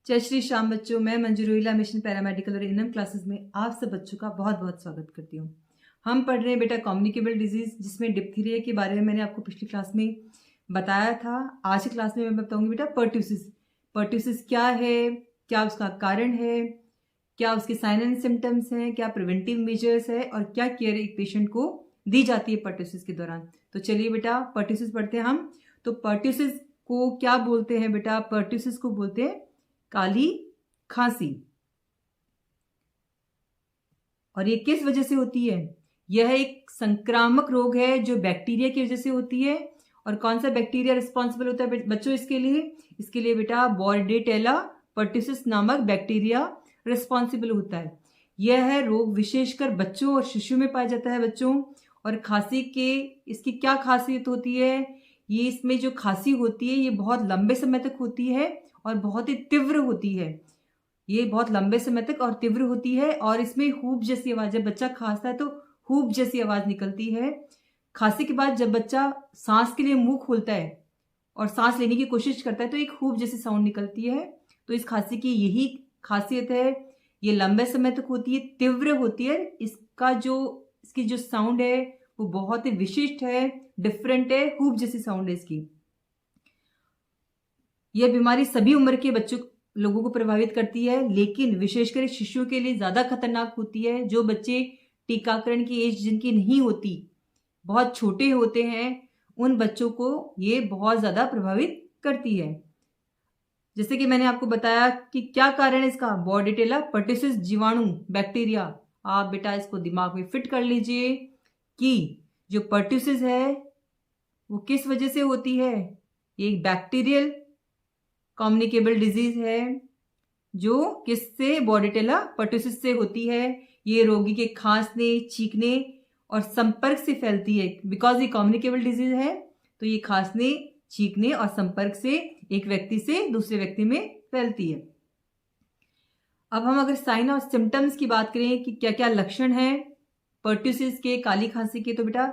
जय श्री श्याम बच्चों, मैं मंजू रोहिला मिशन पैरामेडिकल और इनम क्लासेस में आप सब बच्चों का बहुत बहुत स्वागत करती हूँ। हम पढ़ रहे हैं बेटा कम्युनिकेबल डिजीज, जिसमें डिप्थीरिया के बारे में मैंने आपको पिछली क्लास में बताया था। आज की क्लास में मैं बताऊंगी बेटा पर्ट्यूसिस। पर्ट्यूसिस क्या है, क्या उसका कारण है, क्या उसके साइन एंड सिम्टम्स हैं, क्या प्रिवेंटिव मेजर्स है और क्या केयर एक पेशेंट को दी जाती है पर्ट्यूसिस के दौरान। तो चलिए बेटा पर्ट्यूसिस पढ़ते हैं हम। तो पर्ट्यूसिस को क्या बोलते हैं बेटा? पर्ट्यूसिस को बोलते हैं काली खांसी। और ये किस वजह से होती है? यह एक संक्रामक रोग है जो बैक्टीरिया की वजह से होती है। और कौन सा बैक्टीरिया रिस्पॉन्सिबल होता है बच्चों इसके लिए? इसके लिए बेटा बॉर्डेटेला पर्ट्यूसिस नामक बैक्टीरिया रिस्पॉन्सिबल होता है। यह रोग विशेषकर बच्चों और शिशु में पाया जाता है बच्चों। और खांसी के इसकी क्या खासियत होती है? ये इसमें जो खांसी होती है ये बहुत लंबे समय तक होती है और बहुत ही तीव्र होती है। ये बहुत लंबे समय तक और तीव्र होती है और इसमें हूप जैसी आवाज, जब बच्चा खांसता है तो हूप जैसी आवाज निकलती है। खांसी के बाद जब बच्चा सांस के लिए मुंह खोलता है और सांस लेने की कोशिश करता है तो एक हूप जैसी साउंड निकलती है। तो इस खांसी की यही खासियत है, ये लंबे समय तक होती है, तीव्र होती है। इसकी जो साउंड है वो बहुत ही विशिष्ट है, डिफरेंट है, हूप जैसी साउंड है इसकी। यह बीमारी सभी उम्र के लोगों को प्रभावित करती है, लेकिन विशेषकर शिशुओं के लिए ज्यादा खतरनाक होती है। जो बच्चे टीकाकरण की एज जिनकी नहीं होती, बहुत छोटे होते हैं, उन बच्चों को ये बहुत ज्यादा प्रभावित करती है। जैसे कि मैंने आपको बताया कि क्या कारण है इसका, बॉर्डेटेला पर्ट्यूसिस जीवाणु बैक्टीरिया। आप बेटा इसको दिमाग में फिट कर लीजिए कि जो पर्ट्यूसिस है वो किस वजह से होती है। ये एक बैक्टीरियल कम्युनिकेबल डिजीज है जो किससे, बॉर्डेटेला पर्ट्यूसिस से होती है। ये रोगी के खांसने, चीखने और संपर्क से फैलती है। बिकॉज ये कम्युनिकेबल डिजीज है तो ये खांसने, चीखने और संपर्क से एक व्यक्ति से दूसरे व्यक्ति में फैलती है। अब हम अगर साइन और सिम्टम्स की बात करें कि क्या क्या लक्षण हैं पर्ट्यूसिस के, काली खांसी के, तो बेटा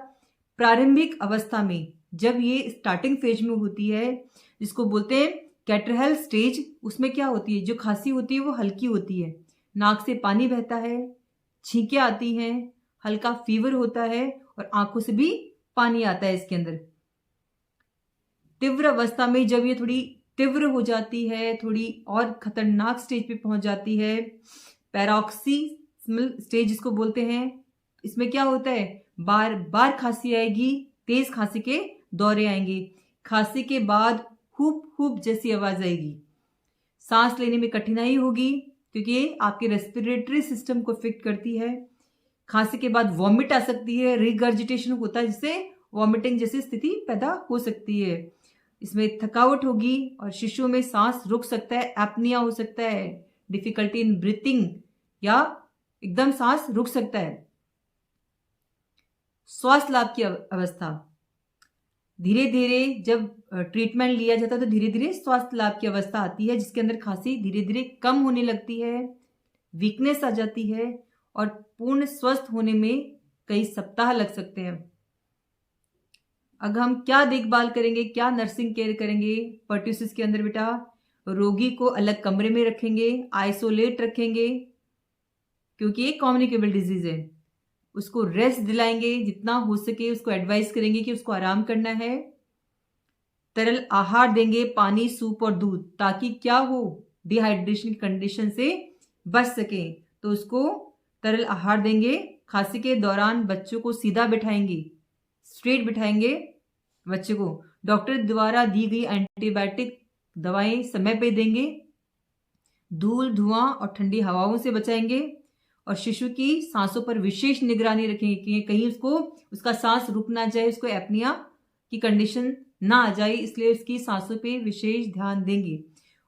प्रारंभिक अवस्था में जब ये स्टार्टिंग फेज में होती है, जिसको बोलते हैं कैटरहेल स्टेज, उसमें क्या होती है, जो खांसी होती है वो हल्की होती है, नाक से पानी बहता है, छींकें आती हैं, हल्का फीवर होता है और आंखों से भी पानी आता है इसके अंदर। तीव्र अवस्था में जब ये थोड़ी तीव्र हो जाती है, थोड़ी और खतरनाक स्टेज पे पहुंच जाती है, पैरोक्सिस्मल स्टेज जिसको बोलते हैं, इसमें क्या होता है, बार बार खांसी आएगी, तेज खांसी के दौरे आएंगे, खांसी के बाद हुप हुप जैसी आवाज आएगी, सांस लेने में कठिनाई होगी क्योंकि ये आपके रेस्पिरेटरी सिस्टम को इफेक्ट करती है। खांसी के बाद वॉमिट आ सकती है, रिगर्जिटेशन होता है जिससे वॉमिटिंग जैसी स्थिति पैदा हो सकती है। इसमें थकावट होगी और शिशुओं में सांस रुक सकता है, एपनिया हो सकता है, डिफिकल्टी इन ब्रीथिंग या एकदम सांस रुक सकता है। स्वास्थ्य लाभ की अवस्था, धीरे धीरे जब ट्रीटमेंट लिया जाता है तो धीरे धीरे स्वास्थ्य लाभ की अवस्था आती है, जिसके अंदर खांसी धीरे धीरे कम होने लगती है, वीकनेस आ जाती है और पूर्ण स्वस्थ होने में कई सप्ताह लग सकते हैं। अगर हम क्या देखभाल करेंगे, क्या नर्सिंग केयर करेंगे पर्ट्यूसिस के अंदर बेटा? रोगी को अलग कमरे में रखेंगे, आइसोलेट रखेंगे क्योंकि ये कम्युनिकेबल डिजीज है। उसको रेस्ट दिलाएंगे, जितना हो सके उसको एडवाइस करेंगे कि उसको आराम करना है। तरल आहार देंगे, पानी, सूप और दूध, ताकि क्या हो, डिहाइड्रेशन की कंडीशन से बच सके। तो उसको तरल आहार देंगे। खांसी के दौरान बच्चों को सीधा बिठाएंगे, स्ट्रेट बिठाएंगे बच्चे को। डॉक्टर द्वारा दी गई एंटीबायोटिक दवाएं समय पे देंगे। धूल, धुआं और ठंडी हवाओं से बचाएंगे और शिशु की सांसों पर विशेष निगरानी रखेंगे कि कहीं उसका सांस रुक ना जाए, उसको एपनिया की कंडीशन ना आ जाए, इसलिए उसकी सांसों पे विशेष ध्यान देंगे।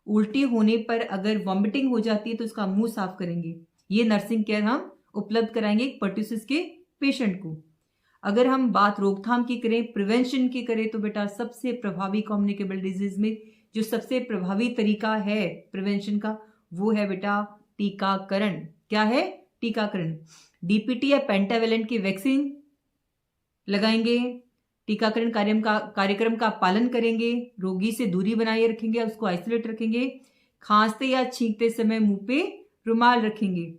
उल्टी होने पर अगर वॉमिटिंग हो जाती है तो उसका मुंह साफ करेंगे। ये नर्सिंग केयर हम उपलब्ध कराएंगे पर्ट्यूसिस के पेशेंट को। अगर हम बात रोकथाम की करें, प्रिवेंशन की करें, तो बेटा सबसे प्रभावी कम्युनिकेबल डिजीज में जो सबसे प्रभावी तरीका है प्रिवेंशन का, वो है बेटा टीकाकरण। क्या है? टीकाकरण। डीपीटी या पेंटावेलेंट की वैक्सीन लगाएंगे, टीकाकरण कार्यक्रम का पालन करेंगे, रोगी से दूरी बनाए रखेंगे, उसको आइसोलेट रखेंगे, खांसते या छींकते समय मुंह पे रुमाल रखेंगे,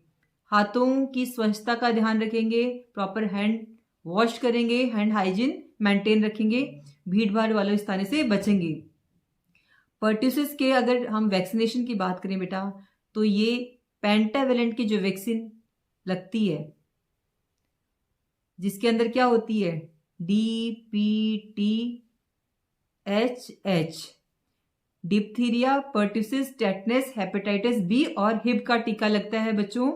हाथों की स्वच्छता का ध्यान रखेंगे, प्रॉपर हैंड वॉश करेंगे, हैंड हाइजीन मेंटेन रखेंगे, भीड़ भाड़ वाले स्थान से बचेंगे। पर्ट्यूसिस के अगर हम वैक्सीनेशन की बात करें बेटा, तो ये पेंटावेलेंट की जो वैक्सीन लगती है, जिसके अंदर क्या होती है, DPTHH, diphtheria, pertussis, tetanus, hepatitis B और हिब का टीका लगता है बच्चों।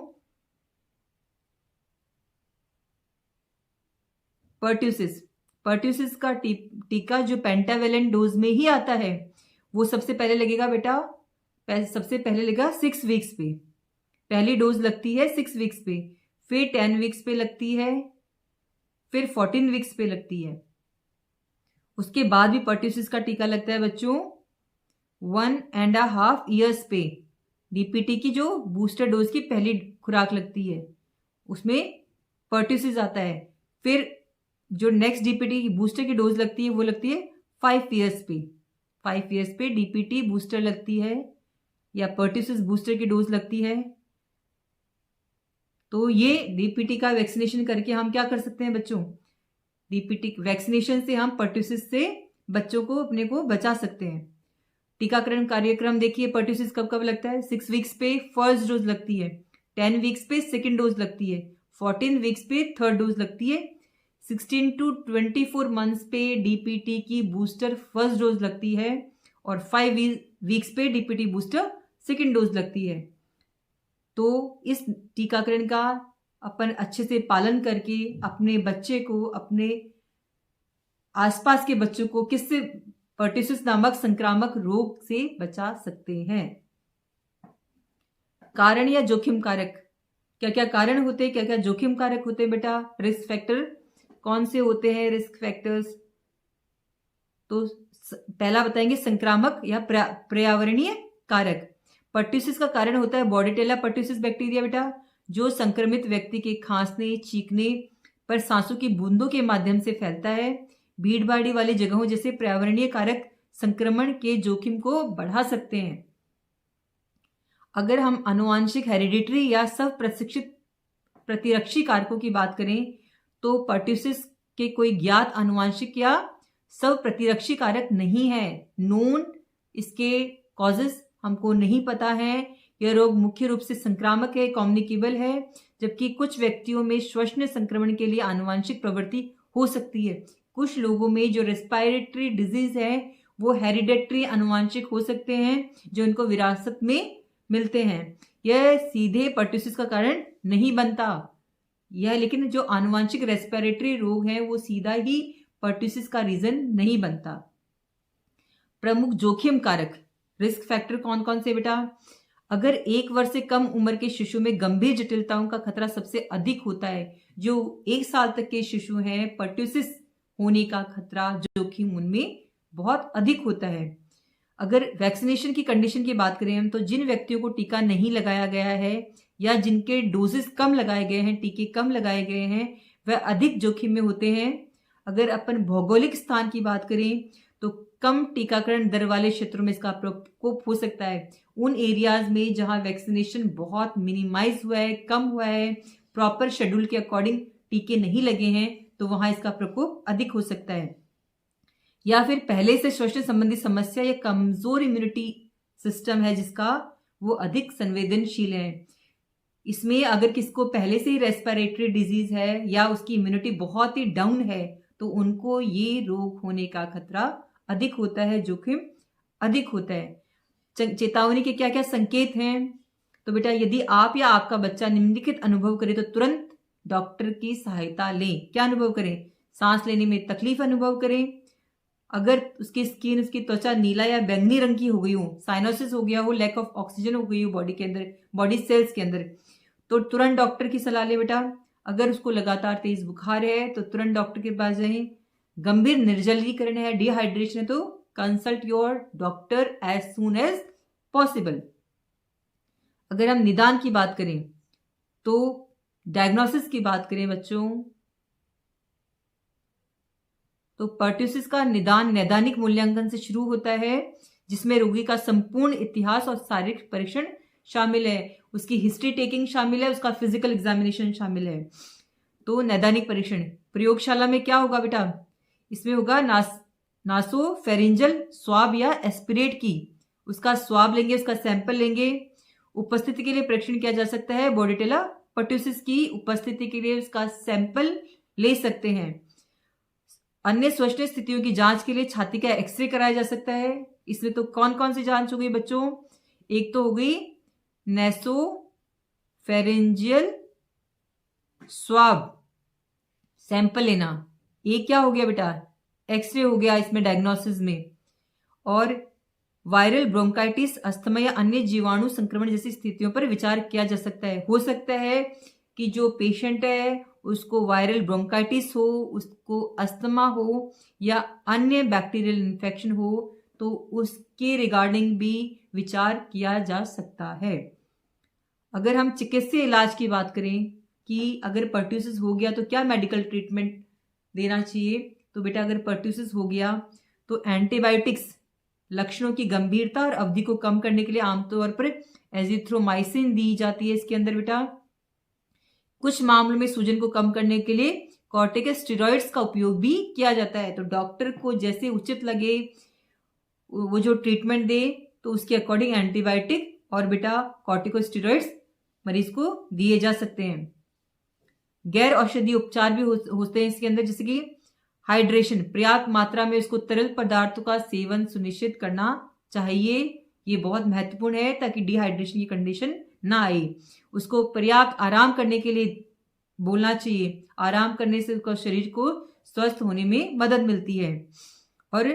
पर्ट्यूसिस का टीका जो पेंटावेलेंट डोज में ही आता है, वो सबसे पहले लगेगा बेटा, सबसे पहले लगेगा 6 वीक्स पे, पहली डोज लगती है 6 वीक्स पे, फिर 10 वीक्स पे लगती है, फिर 14 वीक्स पे लगती है। उसके बाद भी पर्ट्यूसिस का टीका लगता है बच्चों 1.5 ईयर्स पे। डीपीटी की जो बूस्टर डोज की पहली खुराक लगती है, उसमें पर्ट्यूसिस आता है। फिर जो नेक्स्ट डीपीटी की बूस्टर की डोज लगती है, वो लगती है 5 ईयर्स पे। 5 ईयर्स पे डीपीटी बूस्टर लगती है या पर्ट्यूसिस बूस्टर की डोज लगती है। तो ये डीपीटी का वैक्सीनेशन करके हम क्या कर सकते हैं बच्चों, डीपीटी वैक्सीनेशन से हम पर्ट्यूसिस से बच्चों को अपने को बचा सकते हैं। टीकाकरण कार्यक्रम देखिए, पर्ट्यूसिस कब कब लगता है, 6 वीक्स पे फर्स्ट डोज लगती है, 10 वीक्स पे सेकेंड डोज लगती है, 14 वीक्स पे थर्ड डोज लगती है, 16 to 24 मंथ्स पे डीपीटी की बूस्टर फर्स्ट डोज लगती है और 5 वीक्स पे डीपीटी बूस्टर सेकेंड डोज लगती है। तो इस टीकाकरण का अपन अच्छे से पालन करके अपने बच्चे को, अपने आसपास के बच्चों को किससे, पर्ट्यूसिस नामक संक्रामक रोग से बचा सकते हैं। कारण या जोखिम कारक, क्या क्या कारण होते हैं, क्या क्या जोखिम कारक होते हैं बेटा, रिस्क फैक्टर कौन से होते हैं रिस्क फैक्टर्स। तो पहला बताएंगे संक्रामक या पर्यावरणीय कारक। पर्ट्यूसिस का कारण होता है बॉर्डेटेला पर्ट्यूसिस बैक्टीरिया बेटा, जो संक्रमित व्यक्ति के खांसने छींकने पर सांसों की बूंदों के माध्यम से फैलता है। भीड़ भाड़ी वाली जगहों जैसे पर्यावरणीय कारक संक्रमण के जोखिम को बढ़ा सकते हैं। अगर हम आनुवांशिक हेरिडिटरी या सब प्रशिक्षित प्रतिरक्षी कारकों की बात करें, तो पर्ट्यूसिस के कोई ज्ञात आनुवांशिक या सब प्रतिरक्षी कारक नहीं है। नोन इसके कॉजेस हमको नहीं पता है। यह रोग मुख्य रूप से संक्रामक है, कम्युनिकेबल है, जबकि कुछ व्यक्तियों में श्वसन संक्रमण के लिए आनुवांशिक प्रवृत्ति हो सकती है। कुछ लोगों में जो रेस्पिरेटरी डिजीज है वो हेरिडेटरी आनुवांशिक हो सकते हैं, जो इनको विरासत में मिलते हैं। यह सीधे पर्ट्यूसिस का कारण नहीं बनता, यह लेकिन जो आनुवांशिक रेस्पिरेटरी रोग है वो सीधा ही पर्ट्यूसिस का रीजन नहीं बनता। प्रमुख जोखिम कारक रिस्क फैक्टर कौन कौन से बेटा, अगर 1 वर्ष से कम उम्र के शिशु में गंभीर जटिलताओं का खतरा सबसे अधिक होता है। जो 1 साल तक के शिशु हैं, पर्ट्यूसिस होने का खतरा जोखिम उनमें बहुत अधिक होता है। अगर वैक्सीनेशन की कंडीशन की बात करें हम, तो जिन व्यक्तियों को टीका नहीं लगाया गया है या जिनके डोजेस कम लगाए गए हैं, टीके कम लगाए गए हैं, वह अधिक जोखिम में होते हैं। अगर अपन भौगोलिक स्थान की बात करें तो कम टीकाकरण दर वाले क्षेत्रों में इसका प्रकोप हो सकता है। उन एरियाज में जहां वैक्सीनेशन बहुत मिनिमाइज हुआ है, कम हुआ है, प्रॉपर शेड्यूल के अकॉर्डिंग टीके नहीं लगे हैं, तो वहां इसका प्रकोप अधिक हो सकता है। या फिर पहले से श्वसन संबंधी समस्या या कमजोर इम्यूनिटी सिस्टम है जिसका, वो अधिक संवेदनशील है। इसमें अगर किसको पहले से ही रेस्पिरेटरी डिजीज है या उसकी इम्यूनिटी बहुत ही डाउन है, तो उनको ये रोग होने का खतरा अधिक होता है, जोखिम अधिक होता है। चेतावनी के क्या क्या संकेत हैं, तो बेटा यदि आप या आपका बच्चा निम्नलिखित अनुभव करे तो तुरंत डॉक्टर की सहायता लें। क्या अनुभव करें, सांस लेने में तकलीफ अनुभव करें, अगर उसकी स्किन, उसकी त्वचा नीला या बैंगनी रंग की हो गई हो, साइनोसिस हो गया हो, लैक ऑफ ऑक्सीजन हो गई हो बॉडी के अंदर, बॉडी सेल्स के अंदर, तो तुरंत डॉक्टर की सलाह ले बेटा। अगर उसको लगातार तेज बुखार है तो तुरंत डॉक्टर के पास जाएं। गंभीर निर्जलीकरण है, डिहाइड्रेशन है, तो consult your doctor as soon as possible. अगर हम निदान की बात करें तो डायग्नोसिस की बात करें बच्चों, तो पर्ट्यूसिस का निदान नैदानिक मूल्यांकन से शुरू होता है, जिसमें रोगी का संपूर्ण इतिहास और शारीरिक परीक्षण शामिल है, उसकी हिस्ट्री टेकिंग शामिल है, उसका फिजिकल एग्जामिनेशन शामिल है। तो नैदानिक परीक्षण प्रयोगशाला में क्या होगा बेटा, इसमें होगा नासोफेरिंजल स्वाब या एस्पिरेट की, उसका स्वाब लेंगे, उसका सैंपल लेंगे। उपस्थिति के लिए परीक्षण किया जा सकता है, बोर्डेटेला पर्ट्यूसिस की उपस्थिति के लिए उसका सैंपल ले सकते हैं। अन्य श्वसनीय स्थितियों की जांच के लिए छाती का एक्सरे कराया जा सकता है। इसमें तो कौन कौन सी जांच हो गई बच्चों, एक तो हो गई नेसोफेरेंजियल स्वाब सैंपल लेना, एक क्या हो गया बेटा, एक्सरे हो गया इसमें डायग्नोसिस में। और वायरल ब्रोंकाइटिस, अस्थमा या अन्य जीवाणु संक्रमण जैसी स्थितियों पर विचार किया जा सकता है। हो सकता है कि जो पेशेंट है उसको वायरल ब्रोंकाइटिस हो, उसको अस्थमा हो या अन्य बैक्टीरियल इन्फेक्शन हो, तो उसके रिगार्डिंग भी विचार किया जा सकता है। अगर हम चिकित्सीय इलाज की बात करें कि अगर पर्ट्यूसिस हो गया तो क्या मेडिकल ट्रीटमेंट देना चाहिए, तो बेटा अगर पर्ट्यूसिस हो गया तो एंटीबायोटिक्स लक्षणों की गंभीरता और अवधि को कम करने के लिए आमतौर पर एजिथ्रोमाइसिन दी जाती है इसके अंदर बेटा। कुछ मामलों में सूजन को कम करने के लिए कॉर्टिकोस्टेरॉइड्स का उपयोग भी किया जाता है। तो डॉक्टर को जैसे उचित लगे वो जो ट्रीटमेंट दे, तो उसके अकॉर्डिंग एंटीबायोटिक और बेटा कॉर्टिकोस्टेरॉइड्स मरीज को दिए जा सकते हैं। गैर औषधीय उपचार भी होते हैं इसके अंदर, जैसे कि हाइड्रेशन, पर्याप्त मात्रा में उसको तरल पदार्थों का सेवन सुनिश्चित करना चाहिए, ये बहुत महत्वपूर्ण है ताकि डिहाइड्रेशन की कंडीशन ना आए। उसको पर्याप्त आराम करने के लिए बोलना चाहिए, आराम करने से उसका शरीर को स्वस्थ होने में मदद मिलती है। और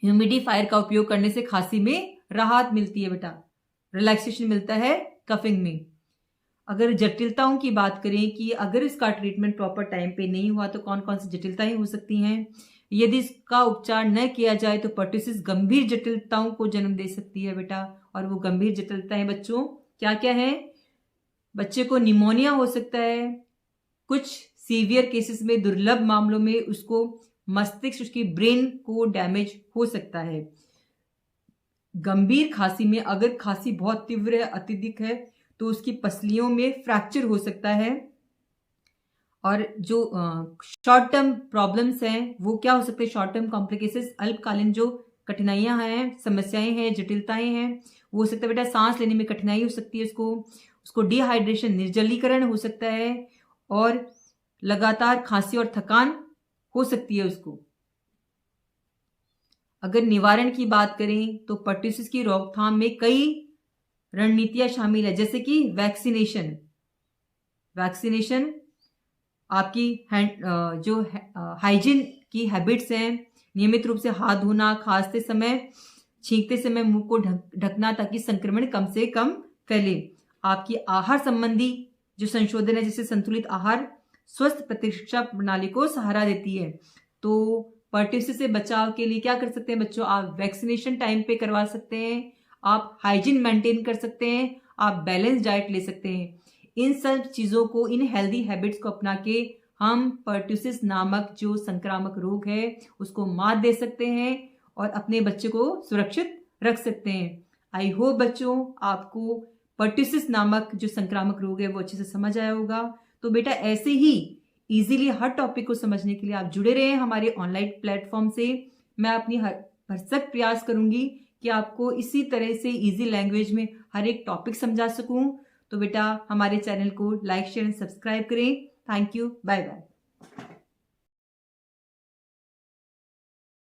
ह्यूमिडिफायर का उपयोग करने से खांसी में राहत मिलती है बेटा, रिलैक्सेशन मिलता है कफिंग में। अगर जटिलताओं की बात करें कि अगर इसका ट्रीटमेंट प्रॉपर टाइम पे नहीं हुआ तो कौन कौन सी जटिलताएं हो सकती हैं, यदि इसका उपचार न किया जाए तो पर्ट्यूसिस गंभीर जटिलताओं को जन्म दे सकती है बेटा। और वो गंभीर जटिलताएं बच्चों क्या क्या है, बच्चे को निमोनिया हो सकता है, कुछ सीवियर केसेस में दुर्लभ मामलों में उसको मस्तिष्क, उसकी ब्रेन को डैमेज हो सकता है। गंभीर खांसी में अगर खांसी बहुत तीव्र है, अत्यधिक है, तो उसकी पसलियों में फ्रैक्चर हो सकता है। और जो शॉर्ट टर्म प्रॉब्लम्स हैं वो क्या हो सकते हैं, शॉर्ट टर्म कॉम्प्लिकेशंस, अल्पकालीन जो कठिनाइयां हैं, समस्याएं हैं, जटिलताएं हैं, वो हो सकता है बेटा सांस लेने में कठिनाई हो सकती है, उसको डिहाइड्रेशन, निर्जलीकरण हो सकता है, और लगातार खांसी और थकान हो सकती है उसको। अगर निवारण की बात करें तो पर्ट्यूसिस की रोकथाम में कई रणनीतियां शामिल है, जैसे कि वैक्सीनेशन, आपकी जो हाइजीन की हैबिट्स हैं, नियमित रूप से हाथ धोना, खांसते समय, छींकते समय मुंह को ढकना ताकि संक्रमण कम से कम फैले। आपकी आहार संबंधी जो संशोधन है, जैसे संतुलित आहार स्वस्थ प्रतिरक्षा प्रणाली को सहारा देती है। तो पर्ट्यूसिस से बचाव के लिए क्या कर सकते हैं बच्चों, आप वैक्सीनेशन टाइम पे करवा सकते हैं, आप हाइजीन मेंटेन कर सकते हैं, आप बैलेंस डाइट ले सकते हैं। इन सब चीजों को, इन हेल्दी हैबिट्स को अपना के हम पर्ट्यूसिस नामक जो संक्रामक रोग है उसको मात दे सकते हैं और अपने बच्चे को सुरक्षित रख सकते हैं। आई होप बच्चों आपको पर्ट्यूसिस नामक जो संक्रामक रोग है वो अच्छे से समझ आया होगा। तो बेटा ऐसे ही इजीली हर टॉपिक को समझने के लिए आप जुड़े रहें हमारे ऑनलाइन प्लेटफॉर्म से। मैं अपनी भरसक प्रयास करूंगी कि आपको इसी तरह से इजी लैंग्वेज में हर एक टॉपिक समझा सकूं। तो बेटा हमारे चैनल को लाइक, शेयर एंड सब्सक्राइब करें। Thank you, bye bye.